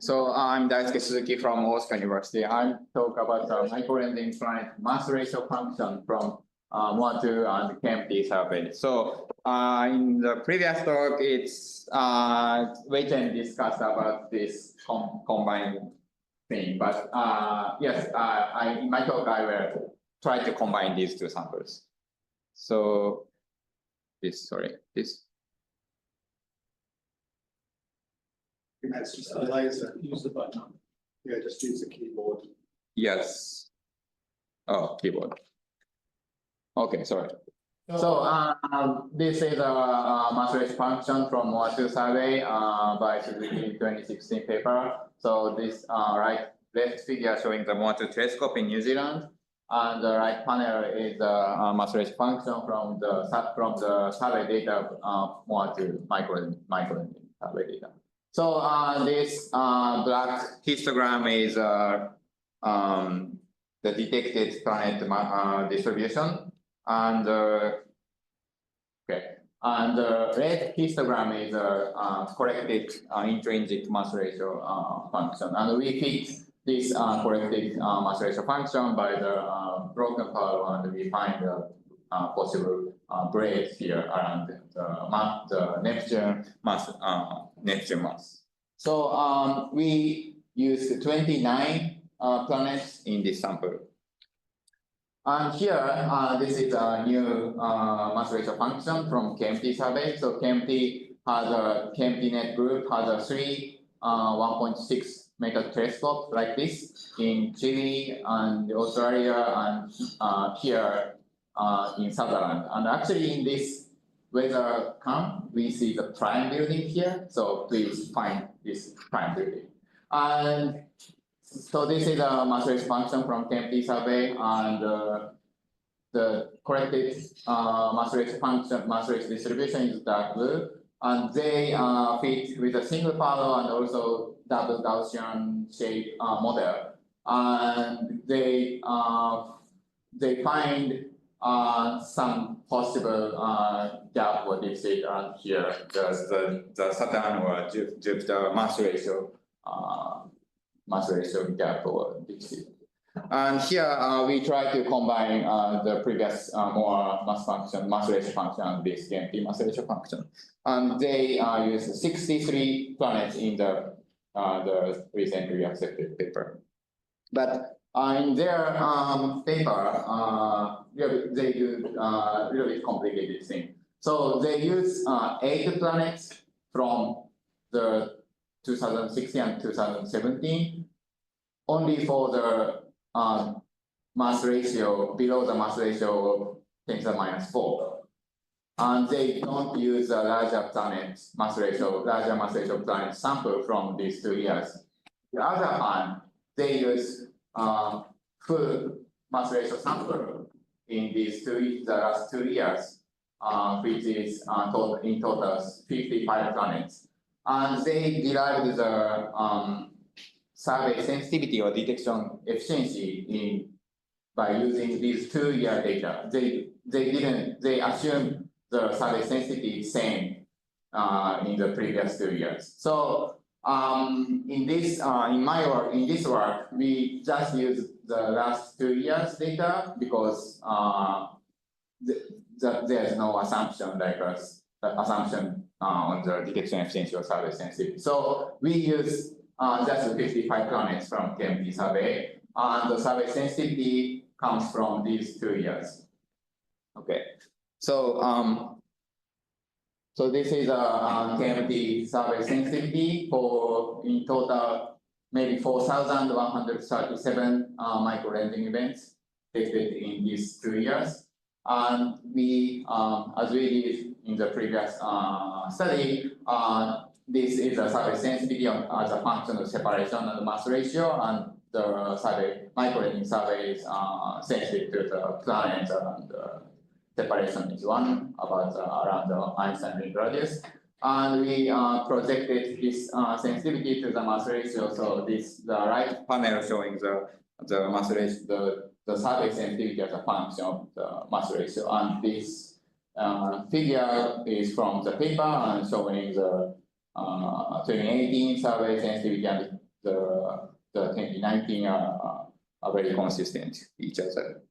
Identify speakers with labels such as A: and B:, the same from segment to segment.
A: So I'm Daisuke Suzuki from Osaka University. I'm talk about the microlensing planet mass ratio function from MOA-II and KMT survey. So in the previous talk, it's we can discuss about this combined thing. But yes, in my talk I will try to combine these two samples. So this.
B: That's just a laser. Use the button. Yeah, just use the keyboard.
A: Yes. Oh, keyboard. Okay, sorry. So this is a mass ratio function from MOA-II survey by Suzuki in 2016 paper. So this left figure showing the MOA-II telescope in New Zealand, and the right panel is the mass ratio function from the survey data of MOA-II microlensing survey data. So this black histogram is the detected planet distribution, and the red histogram is corrected intrinsic mass ratio function, and we fit this corrected mass ratio function by the broken curve, and we find the possible break here around the Neptune mass. So we used 29 planets in this sample. And here, this is a new mass ratio function from KMT survey. So KMT has a KMTNet group has a three 1.6 meter telescope like this in Chile and Australia and here in Sutherland. And actually in this weather cam, we see the prime building here. So please find this prime building. And so this is a mass ratio function from KMT survey, and the corrected mass ratio function, mass ratio distribution is dark blue, and they fit with a single Fano and also double Gaussian shape model, and they find some possible gap or deficit around here, the Saturn or Jupiter mass ratio gap or deficit. And here we try to combine the previous more mass ratio function and this KMT mass ratio function. And they use 63 planets in the recently accepted paper. But in their paper, they do really complicated thing. So they use 8 planets from the 2016 and 2017, only for the mass ratio below the mass ratio of 10 to the minus 4. And they don't use a larger mass ratio planet sample from these 2 years. The other hand, they use full mass ratio sample in the last 2 years, which is in total 55 planets. And they derived the survey sensitivity or detection efficiency by using these 2-year data. They assumed the survey sensitivity same in the previous 2 years. So in this work, we just use the last 2 years data because there's no assumption on the detection efficiency or survey sensitivity. So we use just 55 planets from KMT survey, and the survey sensitivity comes from these 2 years. Okay, so this is a KMT survey sensitivity for in total maybe 4,137 microlensing events detected in these 2 years. And we, as we did in the previous study, this is a survey sensitivity as a function of separation and the mass ratio, and the microlensing survey is sensitive to the planets, and separation is 1 about around the Einstein ring radius. And we projected this sensitivity to the mass ratio. So the right panel showing the mass ratio, the survey sensitivity as a function of the mass ratio, and this figure is from the paper and showing the 2018 survey sensitivity and the 2019 are very consistent each other.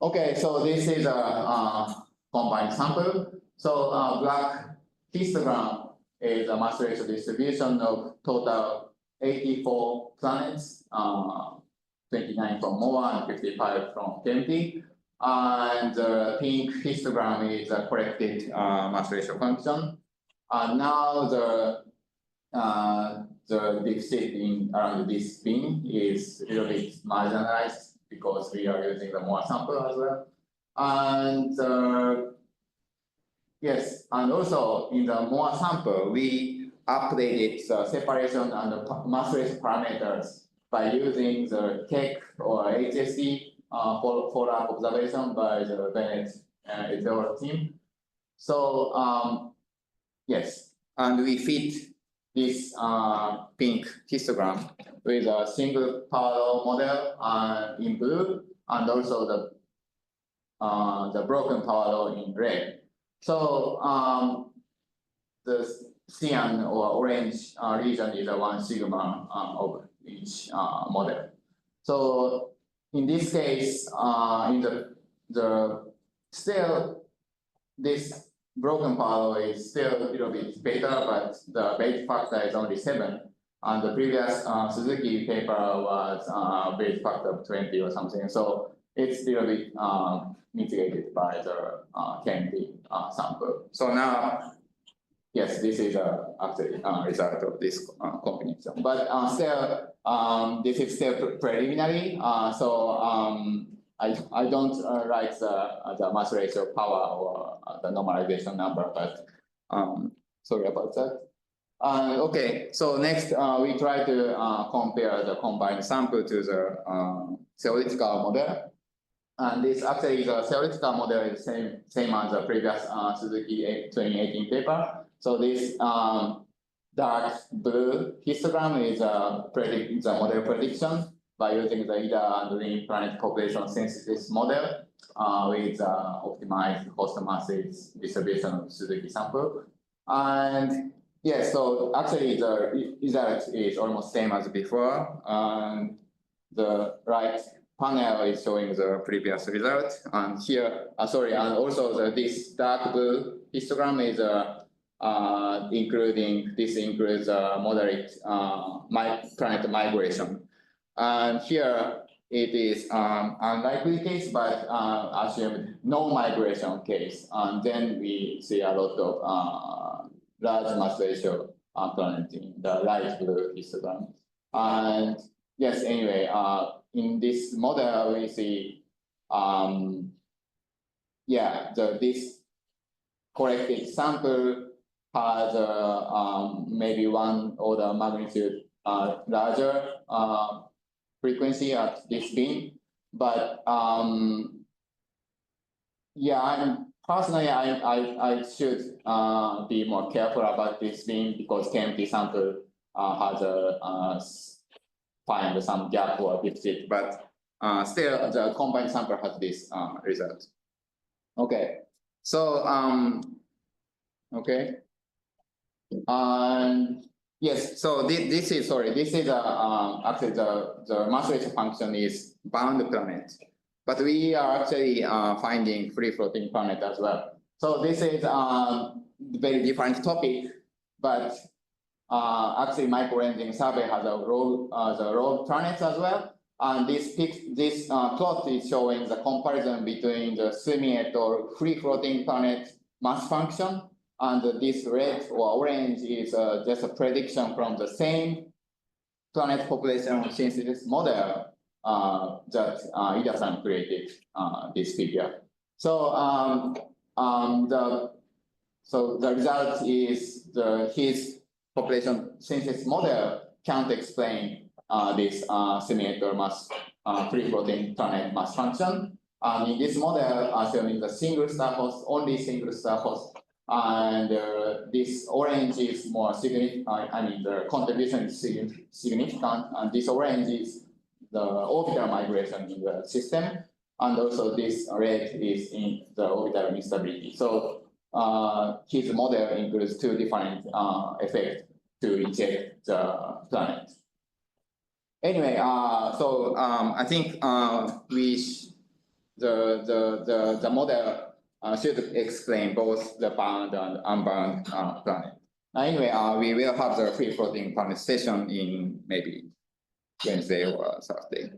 A: Okay, so this is a combined sample. So black histogram is a mass ratio distribution of total 84 planets, 29 from MOA and 55 from KMT. And the pink histogram is a corrected mass ratio function. Now the deficit in around this bin is a little bit marginalized because we are using the MOA sample as well. And yes, and also in the MOA sample, we updated the separation and the mass ratio parameters by using the KEC or HSD follow-up observation by the Bennett et al. Team. So yes, and we fit this pink histogram with a single parallel model in blue, and also the broken parallel in red. So the cyan or orange region is a 1 sigma of each model. So in this case, in the still this broken parallel is still a little bit better, but the weight factor is only 7. And the previous Suzuki paper was weight factor of 20 or something. So it's a little bit mitigated by the KMT sample. So now, yes, this is actually a result of this combination. But still, this is still preliminary. So I don't write the mass ratio power or the normalization number, but sorry about that. Okay, so next we try to compare the combined sample to the theoretical model. And this actually the theoretical model is same as the previous Suzuki 2018 paper. So this dark blue histogram is the model prediction by using the IDA and ring planet population synthesis model with optimized host masses distribution of Suzuki sample. And yes, so actually the result is almost same as before. And the right panel is showing the previous result. And here, sorry, and also this dark blue histogram is includes moderate planet migration. And here it is unlikely case, but assumed no migration case. And then we see a lot of large mass ratio planet in the light blue histogram. And yes, anyway, in this model we see, this corrected sample has maybe 1 order magnitude larger frequency at this bin, but personally I should be more careful about this bin because KMT sample has find some gap or deficit, but still the combined sample has this result. Okay, so okay, and yes, so this is actually the mass ratio function is bound planet, but we are actually finding free floating planet as well. So this is very different topic, but actually microlensing survey has a rogue planets as well. And this plot is showing the comparison between the simulate or free floating planet mass function. And this red or orange is just a prediction from the same planet population synthesis model that Ida-san created this figure. So the result is his population synthesis model can't explain this simulator mass free floating planet mass function. In this model, assuming the single star host, only single star host, and this orange is more significant. I mean, the contribution is significant, and this orange is the orbital migration in the system, and also this red is in the orbital instability. So his model includes 2 different effects to inject the planet. Anyway, I think the model should explain both the bound and unbound planet. Anyway, we will have the free floating planet session in maybe Wednesday or Thursday.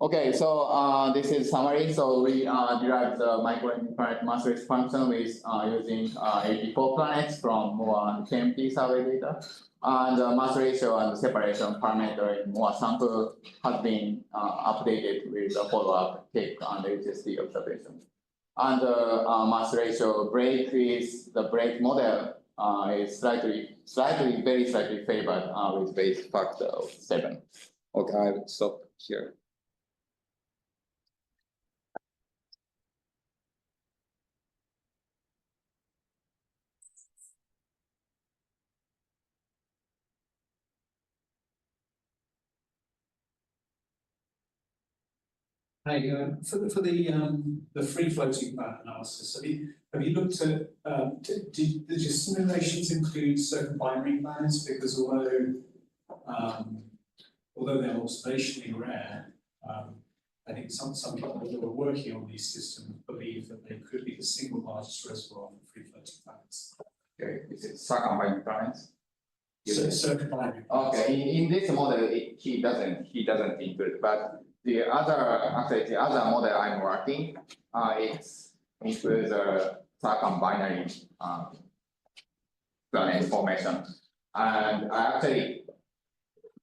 A: Okay, so this is summary. So we derived the Microlensing planet mass ratio function with using 84 planets from MOA and KMT survey data. And the mass ratio and separation parameter in MOA sample has been updated with a follow-up take and HSD observation. And the mass ratio break is the break model is very slightly favored with base factor of 7. Okay, I will stop here.
C: Hey, for the free floating planet analysis, have you looked at did your simulations include certain binary planets? Because although they're observationally rare, I think some people who are working on these systems believe that they could be the single largest reservoir for free floating planets.
A: Okay, is it circumbinary planets?
C: So circumbinary.
A: Okay, in this model, he doesn't include, but the other model I'm working, it includes a circumbinary planet formation, and I actually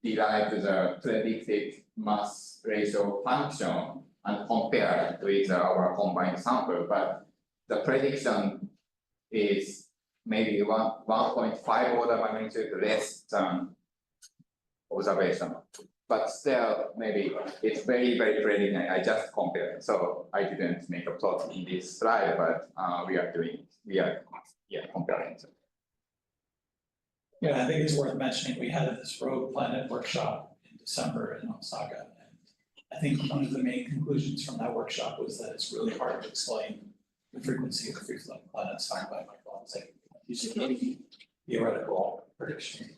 A: derived the predicted mass ratio function and compared it with our combined sample, but the prediction is maybe 1.5 order magnitude less than observation. But still, maybe it's very preliminary. I just compared, so I didn't make a plot in this slide, but we are comparing.
D: Yeah, I think it's worth mentioning, we had this rogue planet workshop in December in Osaka. And I think one of the main conclusions from that workshop was that it's really hard to explain the frequency of free floating planets found by microlensing using any theoretical prediction.